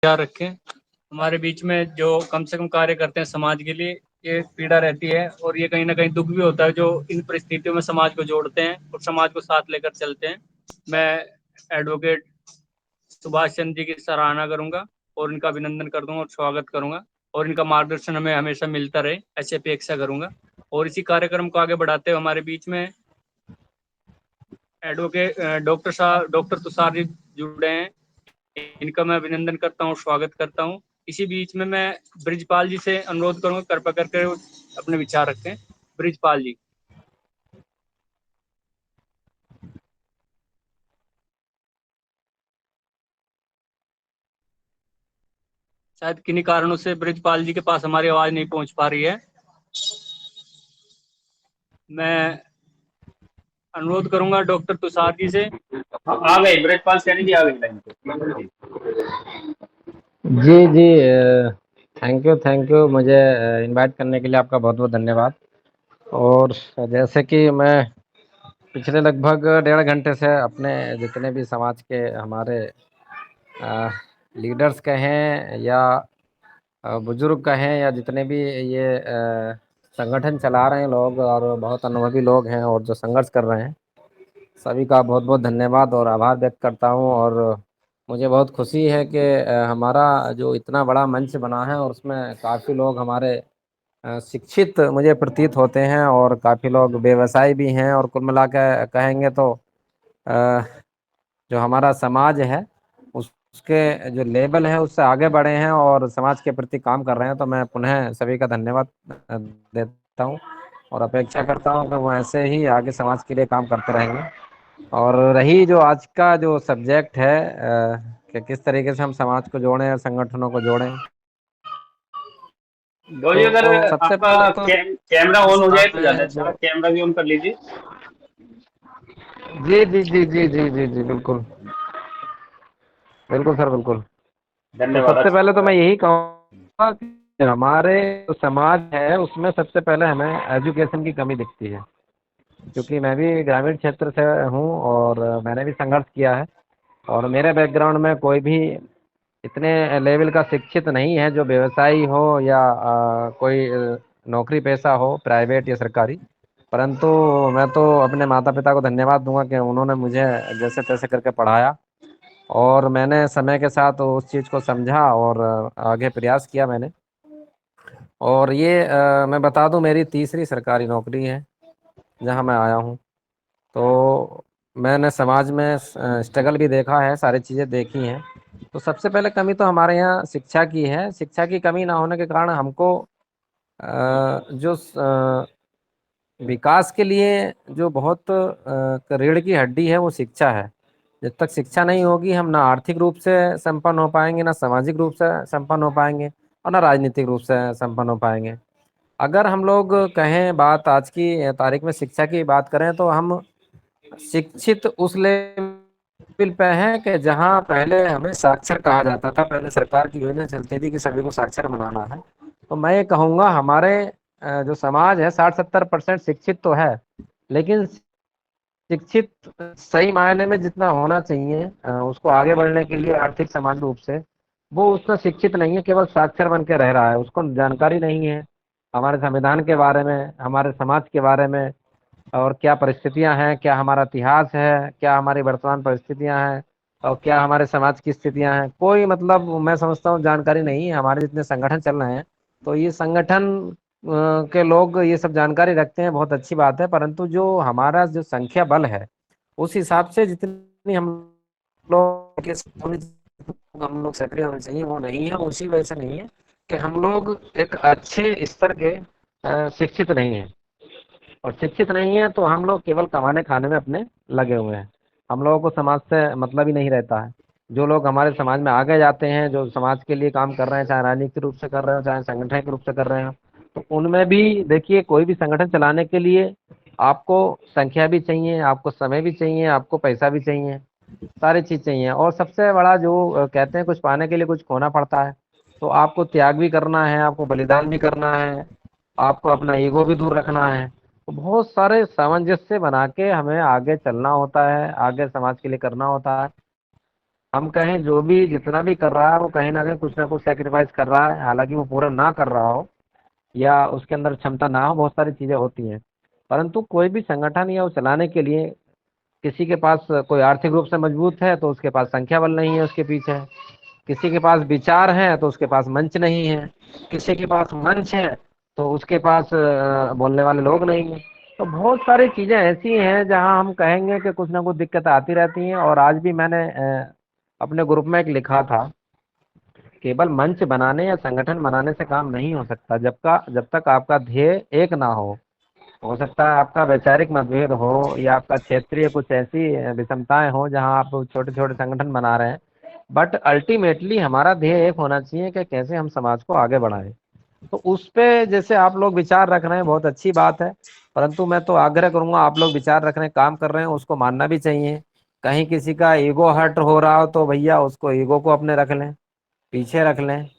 ख्याल रखें। हमारे बीच में जो कम से कम कार्य करते हैं समाज के लिए, ये पीड़ा रहती है और ये कहीं ना कहीं दुख भी होता है जो इन परिस्थितियों में समाज को जोड़ते हैं और समाज को साथ लेकर चलते हैं। मैं एडवोकेट सुभाष चंद्र जी की सराहना करूंगा और इनका अभिनंदन कर दूंगा और स्वागत करूंगा और इनका मार्गदर्शन हमें हमेशा मिलता रहे, ऐसे अपेक्षा करूंगा। और इसी कार्यक्रम को आगे बढ़ाते हुए हमारे बीच में एडवोकेट डॉक्टर साहब, डॉक्टर तुषार जी जुड़े हैं। इनका मैं अभिनंदन करता हूँ, स्वागत करता हूँ। इसी बीच में मैं ब्रिजपाल जी से अनुरोध करूंगा, कृपया करके अपने विचार रखें। ब्रिजपाल जी। शायद किन्हीं कारणों से ब्रिजपाल जी के पास हमारी आवाज नहीं पहुंच पा रही है। मैं अनुरोध करूंगा डॉक्टर तुषार जी से। हाँ, आ गए ब्रजपाल सैनी जी, आ गए लाइन पे। जी जी, थैंक यू मुझे इनवाइट करने के लिए आपका बहुत बहुत धन्यवाद। और जैसे कि मैं पिछले लगभग 1.5 घंटे से अपने जितने भी समाज के हमारे लीडर्स कहें या बुजुर्ग कहें या जितने भी ये संगठन चला रहे हैं लोग और बहुत अनुभवी लोग हैं और जो संघर्ष कर रहे हैं, सभी का बहुत बहुत धन्यवाद और आभार व्यक्त करता हूं। और मुझे बहुत खुशी है कि हमारा जो इतना बड़ा मंच बना है और उसमें काफ़ी लोग हमारे शिक्षित मुझे प्रतीत होते हैं और काफ़ी लोग व्यवसायी भी हैं और कुल मिला के कहेंगे तो अ, जो हमारा समाज है उसके जो लेवल है उससे आगे बढ़े हैं और समाज के प्रति काम कर रहे हैं। तो मैं पुनः सभी का धन्यवाद देता हूँ और अपेक्षा करता हूँ कि वो ऐसे ही आगे समाज के लिए काम करते रहेंगे। और रही जो आज का जो सब्जेक्ट है कि किस तरीके से हम समाज को जोड़ें और संगठनों को जोड़ें, गौरी, अगर तो सबसे आपका पहले तो कैमरा ऑन हो जाए तो ज्यादा मैं अच्छा, जो कैमरा भी ऑन कर लीजिए। जी जी जी जी जी जी जी बिल्कुल बिल्कुल सर, बिल्कुल। तो धन्यवाद, सबसे अच्छा पहले लग तो रहा मैं है। यही कहूँगा कि हमारे जो समाज है उसमें सबसे पहले हमें एजुकेशन की कमी दिखती है, क्योंकि मैं भी ग्रामीण क्षेत्र से हूँ और मैंने भी संघर्ष किया है। और मेरे बैकग्राउंड में कोई भी इतने लेवल का शिक्षित नहीं है जो व्यवसायी हो या कोई नौकरी पेशा हो, प्राइवेट या सरकारी। परंतु मैं तो अपने माता पिता को धन्यवाद दूंगा कि उन्होंने मुझे जैसे तैसे करके पढ़ाया और मैंने समय के साथ उस चीज़ को समझा और आगे प्रयास किया मैंने। और ये मैं बता दूं, मेरी तीसरी सरकारी नौकरी है जहां मैं आया हूं। तो मैंने समाज में स्ट्रगल भी देखा है, सारी चीज़ें देखी हैं। तो सबसे पहले कमी तो हमारे यहाँ शिक्षा की है। शिक्षा की कमी ना होने के कारण हमको जो विकास के लिए जो बहुत रीढ़ की हड्डी है वो शिक्षा है। जब तक शिक्षा नहीं होगी हम ना आर्थिक रूप से संपन्न हो पाएंगे, ना सामाजिक रूप से संपन्न हो पाएंगे और ना राजनीतिक रूप से संपन्न हो पाएंगे। अगर हम लोग कहें बात आज की तारीख में शिक्षा की बात करें तो हम शिक्षित उस लेवल पे हैं कि जहाँ पहले हमें साक्षर कहा जाता था, पहले सरकार की योजना चलती थी कि सभी को साक्षर बनाना है। तो मैं ये कहूँगा हमारे जो समाज है 60-70% शिक्षित तो है, लेकिन शिक्षित सही मायने में जितना होना चाहिए उसको आगे बढ़ने के लिए आर्थिक सामाजिक रूप से, वो उतना शिक्षित नहीं है, केवल साक्षर बन के रह रहा है। उसको जानकारी नहीं है हमारे संविधान के बारे में, हमारे समाज के बारे में और क्या परिस्थितियां हैं, क्या हमारा इतिहास है, क्या हमारी वर्तमान परिस्थितियां हैं और क्या हमारे समाज की स्थितियां हैं। कोई मतलब मैं समझता हूँ जानकारी नहीं है। हमारे जितने संगठन चल रहे हैं तो ये संगठन के लोग ये सब जानकारी रखते हैं, बहुत अच्छी बात है। परंतु जो हमारा जो संख्या बल है उस हिसाब से जितनी लोग हम लोग सक्रिय होने चाहिए वो नहीं है। उसी वजह से नहीं है कि हम लोग एक अच्छे स्तर के शिक्षित नहीं है। और शिक्षित नहीं है तो हम लोग केवल कमाने खाने में अपने लगे हुए हैं। हम लोगों को समाज से मतलब ही नहीं रहता है। जो लोग हमारे समाज में आगे जाते हैं, जो समाज के लिए काम कर रहे हैं, चाहे राजनीतिक रूप से कर रहे हो चाहे संगठनिक रूप से कर रहे हो, तो उनमें भी देखिए कोई भी संगठन चलाने के लिए आपको संख्या भी चाहिए, आपको समय भी चाहिए, आपको पैसा भी चाहिए, सारी चीज चाहिए। और सबसे बड़ा जो कहते हैं कुछ पाने के लिए कुछ खोना पड़ता है। तो आपको त्याग भी करना है, आपको बलिदान भी करना है, आपको अपना ईगो भी दूर रखना है। तो बहुत सारे सामंजस्य बना के हमें आगे चलना होता है, आगे समाज के लिए करना होता है। हम कहें जो भी जितना भी कर रहा है वो कहीं ना कुछ सेक्रीफाइस कर रहा है, हालांकि वो पूरा ना कर रहा हो या उसके अंदर क्षमता ना हो, बहुत सारी चीजें होती हैं। परंतु कोई भी संगठन या वो चलाने के लिए किसी के पास कोई आर्थिक रूप से मजबूत है तो उसके पास संख्या बल नहीं है उसके पीछे, किसी के पास विचार है तो उसके पास मंच नहीं है, किसी के पास मंच है तो उसके पास बोलने वाले लोग नहीं हैं। तो बहुत सारी चीजें ऐसी हैं जहां हम कहेंगे कि कुछ ना कुछ दिक्कतें आती रहती हैं। और आज भी मैंने अपने ग्रुप में एक लिखा था, केवल मंच बनाने या संगठन बनाने से काम नहीं हो सकता, जब तक आपका ध्येय एक ना हो सकता है आपका वैचारिक मतभेद हो या आपका क्षेत्रीय कुछ ऐसी विषमताएं हो जहां आप छोटे छोटे संगठन बना रहे हैं, बट अल्टीमेटली हमारा ध्येय एक होना चाहिए कि कैसे हम समाज को आगे बढ़ाएं। तो उस पे जैसे आप लोग विचार रख रहे हैं बहुत अच्छी बात है, परंतु मैं तो आग्रह करूंगा आप लोग विचार रख रहे हैं, काम कर रहे हैं, उसको मानना भी चाहिए। कहीं किसी का ईगो हर्ट हो रहा हो तो भैया उसको ईगो को अपने रख लें, पीछे रख लें,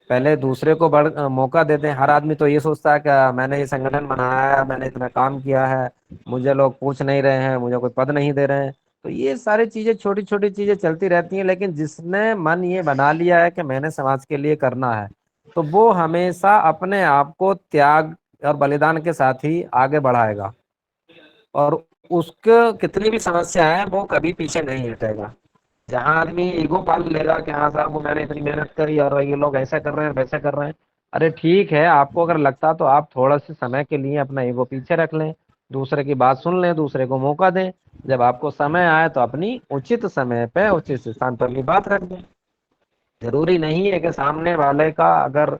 पहले दूसरे को मौका देते हैं। हर आदमी तो ये सोचता है कि मैंने ये संगठन बनाया है, मैंने इतना काम किया है, मुझे लोग पूछ नहीं रहे हैं, मुझे कोई पद नहीं दे रहे हैं। तो ये सारी चीजें छोटी छोटी चीजें चलती रहती हैं, लेकिन जिसने मन ये बना लिया है कि मैंने समाज के लिए करना है, तो वो हमेशा अपने आप को त्याग और बलिदान के साथ ही आगे बढ़ाएगा, और उसको कितनी भी समस्या है वो कभी पीछे नहीं हटेगा। जहाँ आदमी ईगो पाल लेगा कि हाँ साहब वो मैंने इतनी मेहनत करी और ये लोग ऐसा कर रहे हैं वैसा कर रहे हैं, अरे ठीक है, आपको अगर लगता तो आप थोड़ा से समय के लिए अपना ईगो पीछे रख लें, दूसरे की बात सुन लें, दूसरे को मौका दें। जब आपको समय आए तो अपनी उचित समय पे उचित स्थान पर भी बात रख दें। जरूरी नहीं है कि सामने वाले का अगर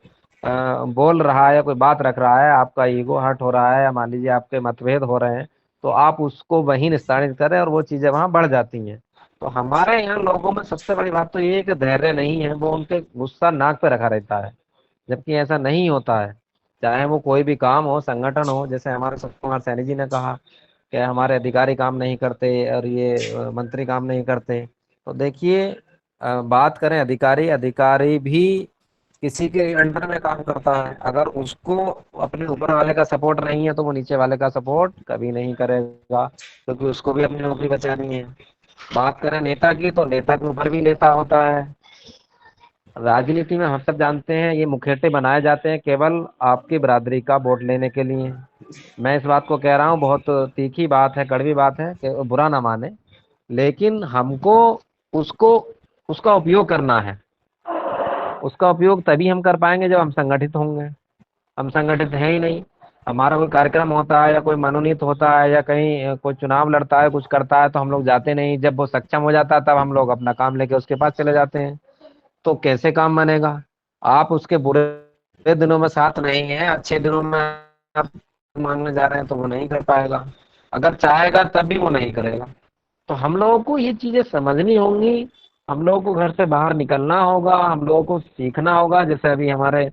बोल रहा है या कोई बात रख रहा है, आपका ईगो हर्ट हो रहा है या मान लीजिए आपके मतभेद हो रहे हैं, तो आप उसको वहीं निस्तारित करें और वो चीजें वहां बढ़ जाती हैं। तो हमारे यहाँ लोगों में सबसे बड़ी बात तो ये है कि धैर्य नहीं है, वो उनके गुस्सा नाक पे रखा रहता है, जबकि ऐसा नहीं होता है। चाहे वो कोई भी काम हो, संगठन हो, जैसे हमारे सत्य कुमार सैनी जी ने कहा कि हमारे अधिकारी काम नहीं करते और ये मंत्री काम नहीं करते। तो देखिए, बात करें अधिकारी, अधिकारी भी किसी के अंडर में काम करता है, अगर उसको अपने ऊपर वाले का सपोर्ट नहीं है तो वो नीचे वाले का सपोर्ट कभी नहीं करेगा, क्योंकि उसको भी अपनी नौकरी बचानी है। बात करें नेता की, तो नेता के ऊपर भी नेता होता है। राजनीति में हम सब जानते हैं ये मुखौटे बनाए जाते हैं केवल आपकी बरादरी का वोट लेने के लिए। मैं इस बात को कह रहा हूँ, बहुत तीखी बात है, कड़वी बात है, कि बुरा ना माने, लेकिन हमको उसको उसका उपयोग करना है। उसका उपयोग तभी हम कर पाएंगे जब हम संगठित होंगे। हम संगठित हैं ही नहीं। हमारा कोई कार्यक्रम होता है या कोई मनोनीत होता है या कहीं कोई चुनाव लड़ता है, कुछ करता है, तो हम लोग जाते नहीं। जब वो सक्षम हो जाता है तब हम लोग अपना काम लेके उसके पास चले जाते हैं। तो कैसे काम बनेगा? आप उसके बुरे दिनों में साथ नहीं है, अच्छे दिनों में आप मांगने जा रहे हैं तो वो नहीं कर पाएगा। अगर चाहेगा तब भी वो नहीं करेगा। तो हम लोगों को ये चीजें समझनी होंगी। हम लोगों को घर से बाहर निकलना होगा, हम लोगों को सीखना होगा। जैसे अभी हमारे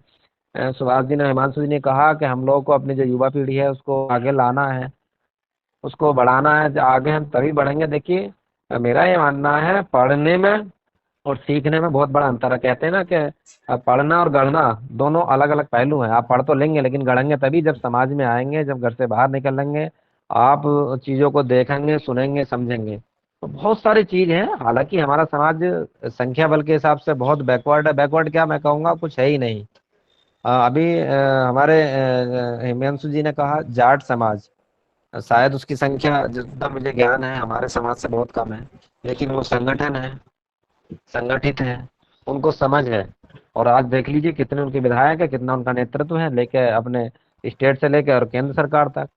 सुभाष जी ने, हिमांशु जी ने कहा कि हम लोगों को अपनी जो युवा पीढ़ी है उसको आगे लाना है, उसको बढ़ाना है। आगे हम तभी बढ़ेंगे। देखिए, मेरा ये मानना है, पढ़ने में और सीखने में बहुत बड़ा अंतर है। कहते हैं ना कि पढ़ना और गढ़ना दोनों अलग अलग पहलू हैं। आप पढ़ तो लेंगे लेकिन गढ़ेंगे तभी जब समाज में आएंगे, जब घर से बाहर निकलेंगे, आप चीजों को देखेंगे, सुनेंगे, समझेंगे। तो बहुत सारी चीज है। हालांकि हमारा समाज संख्या बल के हिसाब से बहुत बैकवर्ड है। बैकवर्ड क्या, मैं कहूँगा कुछ है ही नहीं। अभी हमारे हिमांशु जी ने कहा जाट समाज, शायद उसकी संख्या जितना मुझे ज्ञान है हमारे समाज से बहुत कम है, लेकिन वो संगठन है, संगठित है, उनको समझ है। और आज देख लीजिए कितने उनके विधायक है, कितना उनका नेतृत्व है, लेके अपने स्टेट से लेकर और केंद्र सरकार तक।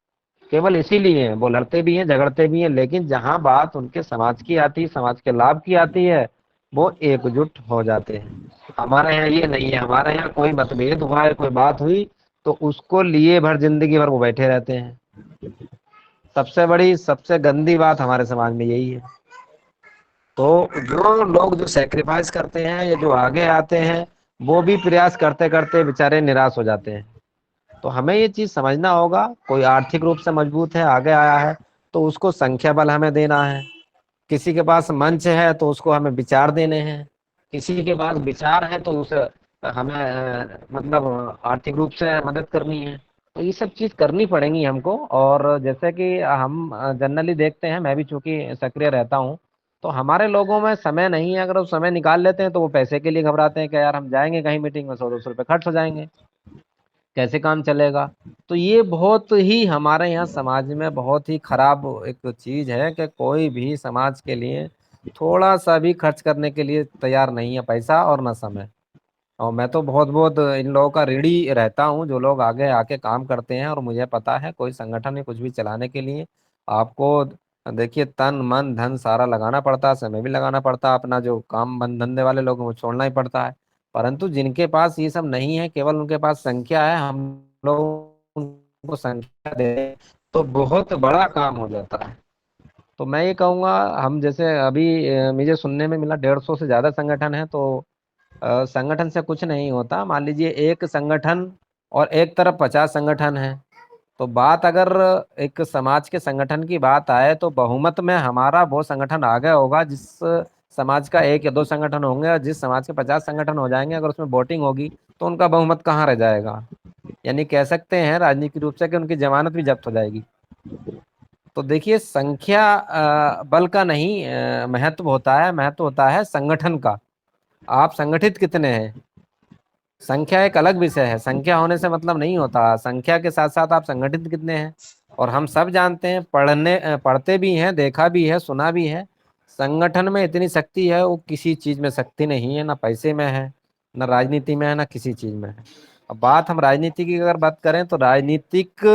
केवल इसीलिए वो लड़ते भी हैं, झगड़ते भी हैं, लेकिन जहां बात उनके समाज की आती है, समाज के लाभ की आती है, वो एकजुट हो जाते हैं। हमारे यहाँ ये नहीं है। हमारे यहाँ कोई मतभेद हुआ है, कोई बात हुई, तो उसको लिए भर जिंदगी भर वो बैठे रहते हैं। सबसे बड़ी, सबसे गंदी बात हमारे समाज में यही है। तो जो लोग जो सेक्रीफाइस करते हैं या जो आगे आते हैं, वो भी प्रयास करते करते बेचारे निराश हो जाते हैं। तो हमें ये चीज समझना होगा, कोई आर्थिक रूप से मजबूत है, आगे आया है, तो उसको संख्या बल हमें देना है। किसी के पास मंच है तो उसको हमें विचार देने हैं। किसी के पास विचार है तो उसे हमें मतलब आर्थिक रूप से मदद करनी है। तो ये सब चीज करनी पड़ेंगी हमको। और जैसे कि हम जनरली देखते हैं, मैं भी चूंकि सक्रिय रहता हूँ, तो हमारे लोगों में समय नहीं है, अगर वो समय निकाल लेते हैं तो वो पैसे के लिए घबराते हैं कि यार हम जाएंगे कहीं मीटिंग में 100-200 रुपये खर्च हो जाएंगे, कैसे काम चलेगा। तो ये बहुत ही हमारे यहाँ समाज में बहुत ही खराब एक चीज है कि कोई भी समाज के लिए थोड़ा सा भी खर्च करने के लिए तैयार नहीं है, पैसा और ना समय। और मैं तो बहुत बहुत इन लोगों का ऋणी रहता हूँ जो लोग आगे आके काम करते हैं। और मुझे पता है कोई संगठन में कुछ भी चलाने के लिए आपको देखिए तन मन धन सारा लगाना पड़ता है, समय भी लगाना पड़ता है, अपना जो काम बंद धंधे वाले लोग हैं वो छोड़ना ही पड़ता है। परंतु जिनके पास ये सब नहीं है, केवल उनके पास संख्या है, हम लोग उनको संख्या दे तो बहुत बड़ा काम हो जाता है। तो मैं ये कहूँगा, हम जैसे अभी मुझे सुनने में मिला 150 से ज्यादा संगठन है। तो संगठन से कुछ नहीं होता। मान लीजिए एक संगठन और एक तरफ 50 संगठन है, तो बात अगर एक समाज के संगठन की बात आए तो बहुमत में हमारा वो संगठन आगे होगा जिस समाज का 1 या 2 संगठन होंगे, और जिस समाज के 50 संगठन हो जाएंगे अगर उसमें वोटिंग होगी तो उनका बहुमत कहाँ रह जाएगा। यानी कह सकते हैं राजनीतिक रूप से कि उनकी जमानत भी जब्त हो जाएगी। तो देखिए संख्या बल का नहीं महत्व होता है, महत्व होता है संगठन का। आप संगठित कितने हैं, संख्या एक अलग विषय है। संख्या होने से मतलब नहीं होता, संख्या के साथ साथ आप संगठित कितने हैं। और हम सब जानते हैं, पढ़ते भी हैं, देखा भी है, सुना भी है, संगठन में इतनी शक्ति है वो किसी चीज में शक्ति नहीं है, ना पैसे में है, ना राजनीति में है, ना किसी चीज में है। अब बात हम राजनीति की अगर बात करें तो राजनीतिक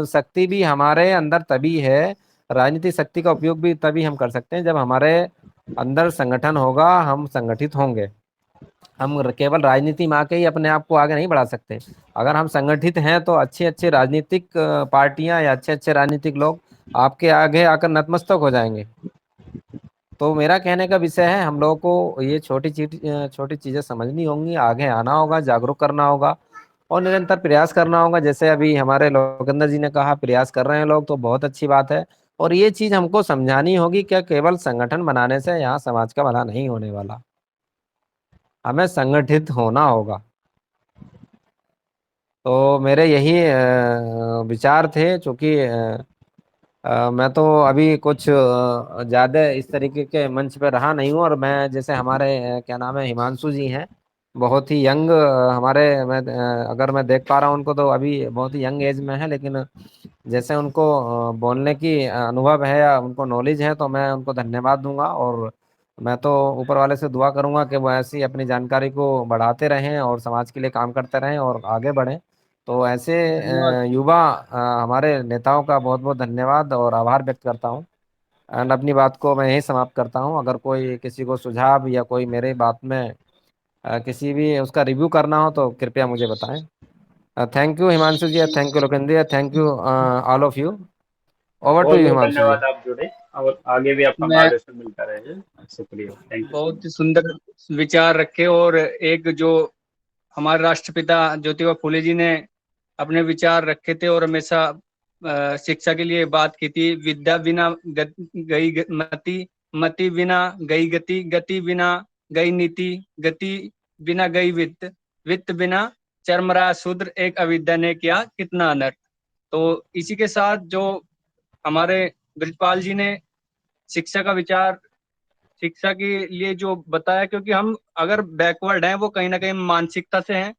शक्ति भी हमारे अंदर तभी है, राजनीतिक शक्ति का उपयोग भी तभी हम कर सकते हैं जब हमारे अंदर संगठन होगा, हम संगठित होंगे। हम केवल राजनीति में आके ही अपने आप को आगे नहीं बढ़ा सकते। अगर हम संगठित हैं तो अच्छे अच्छे राजनीतिक पार्टियां या अच्छे अच्छे राजनीतिक लोग आपके आगे आकर नतमस्तक हो जाएंगे। तो मेरा कहने का विषय है, हम लोगों को ये छोटी चीजें समझनी होंगी, आगे आना होगा, जागरूक करना होगा और निरंतर प्रयास करना होगा। जैसे अभी हमारे लोकेंद्र जी ने कहा प्रयास कर रहे हैं लोग, तो बहुत अच्छी बात है। और ये चीज हमको समझानी होगी कि केवल संगठन बनाने से यहाँ समाज का भला नहीं होने वाला, हमें संगठित होना होगा। तो मेरे यही विचार थे। चूंकि मैं तो अभी कुछ ज़्यादा इस तरीके के मंच पे रहा नहीं हूँ। और मैं जैसे हमारे क्या नाम है हिमांशु जी हैं, बहुत ही यंग हमारे, अगर मैं देख पा रहा हूँ उनको तो अभी बहुत ही यंग एज में है, लेकिन जैसे उनको बोलने की अनुभव है या उनको नॉलेज है तो मैं उनको धन्यवाद दूंगा। और मैं तो ऊपर वाले से दुआ करूंगा कि वो ऐसी अपनी जानकारी को बढ़ाते रहें और समाज के लिए काम करते रहें और आगे बढ़ें। तो ऐसे धन्यवाद। युवा हमारे नेताओं का बहुत बहुत धन्यवाद और आभार व्यक्त करता हूँ। एंड अपनी बात को मैं यहीं समाप्त करता हूँ। अगर कोई किसी को सुझाव या कोई मेरे बात में किसी भी उसका रिव्यू करना हो तो कृपया मुझे बताएं। Thank you Himanshu ji, thank you Lokendra, thank you all of you. Over to बहुत यू बहुत हिमांशु जी। धन्यवाद, आप जुड़े और आगे भी आपका मैं मार्गदर्शन मिलता रहेगा। शुक्रिया, थैंक यू सो बहुत ही मच। सुंदर विचार रखे, और एक जो हमारे राष्ट्रपिता ज्योतिबा फुले जी ने अपने विचार रखे थे और हमेशा शिक्षा के लिए बात की थी। विद्या बिना गई मति, मति बिना गई गति, गति बिना गई नीति, गति बिना गई वित्त, वित्त बिना चरमरा शूद्र, एक अविद्या ने किया कितना अनर्थ। तो इसी के साथ जो हमारे ब्रजपाल जी ने शिक्षा का विचार, शिक्षा के लिए जो बताया, क्योंकि हम अगर बैकवर्ड हैं वो कहीं ना कहीं मानसिकता से हैं।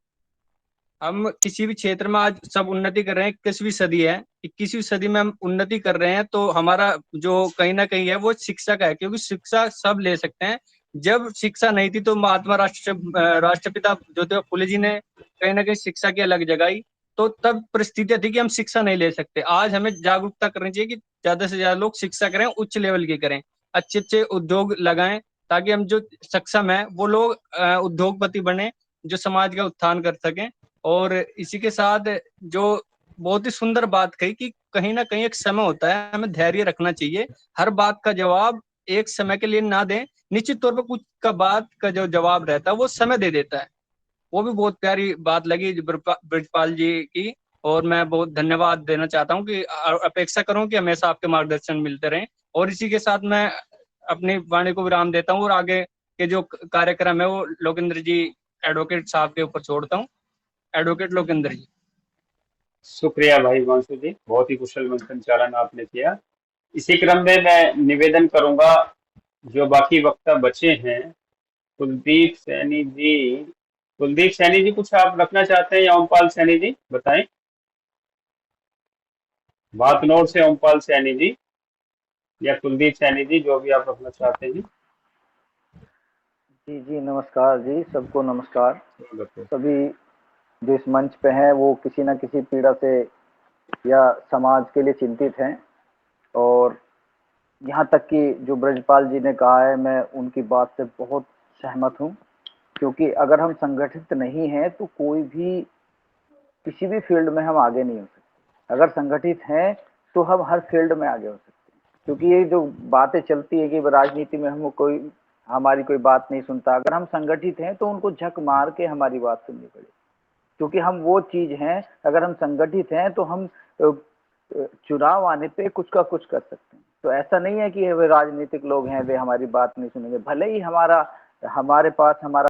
हम किसी भी क्षेत्र में आज सब उन्नति कर रहे हैं, 21वीं सदी है, 21वीं सदी में हम उन्नति कर रहे हैं, तो हमारा जो कहीं ना कहीं है वो शिक्षा का है, क्योंकि शिक्षा सब ले सकते हैं। जब शिक्षा नहीं थी तो महात्मा राष्ट्रपिता ज्योतिबा फुले जी ने कहीं ना कहीं शिक्षा की अलग जगाई, तो तब परिस्थितियां थी कि हम शिक्षा नहीं ले सकते। आज हमें जागरूकता करनी चाहिए कि ज्यादा से ज्यादा लोग शिक्षा करें, उच्च लेवल की करें, अच्छे अच्छे उद्योग लगाएं, ताकि हम जो सक्षम है वो लोग उद्योगपति बने, जो समाज का उत्थान कर सकें। और इसी के साथ जो बहुत ही सुंदर बात कही कि कहीं ना कहीं एक समय होता है, हमें धैर्य रखना चाहिए, हर बात का जवाब एक समय के लिए ना दें। निश्चित तौर पर कुछ का बात का जो जवाब रहता है वो समय दे देता है। वो भी बहुत प्यारी बात लगी ब्रजपाल जी की। और मैं बहुत धन्यवाद देना चाहता हूँ कि अपेक्षा करूँ कि हमेशा आपके मार्गदर्शन मिलते रहें। और इसी के साथ मैं अपनी वाणी को विराम देता हूँ और आगे के जो कार्यक्रम है वो लोकेंद्र जी एडवोकेट साहब के ऊपर छोड़ता हूँ। एडवोकेट लोकेंद्र जी। शुक्रिया भाई हिमांशु जी, बहुत ही कुशल संचालन आपने किया। इसी क्रम में मैं निवेदन करूंगा जो बाकी वक्ता बचे हैं, कुलदीप सैनी जी। कुलदीप सैनी जी कुछ आप रखना चाहते हैं या ओमपाल सैनी जी बताएं? भातनोर से ओमपाल सैनी जी या कुलदीप सैनी जी, जो भी आप रखना चाहते हैं। जी जी, नमस्कार जी, सबको नमस्कार। स्वागत है। सभी जो इस मंच पे हैं वो किसी न किसी पीड़ा से या समाज के लिए चिंतित हैं, और यहाँ तक कि जो ब्रजपाल जी ने कहा है, मैं उनकी बात से बहुत सहमत हूँ। क्योंकि अगर हम संगठित नहीं हैं तो कोई भी किसी भी फील्ड में हम आगे नहीं हो सकते। अगर संगठित हैं तो हम हर फील्ड में आगे हो सकते हैं। क्योंकि ये जो बातें चलती है कि राजनीति में हम कोई हमारी कोई बात नहीं सुनता, अगर हम संगठित हैं तो उनको झक मार के हमारी बात सुननी पड़ेगी। क्योंकि हम वो चीज हैं, अगर हम संगठित हैं तो हम चुनाव आने पे कुछ का कुछ कर सकते हैं। तो ऐसा नहीं है कि वे राजनीतिक लोग हैं वे हमारी बात नहीं सुनेंगे, भले ही हमारे पास हमारा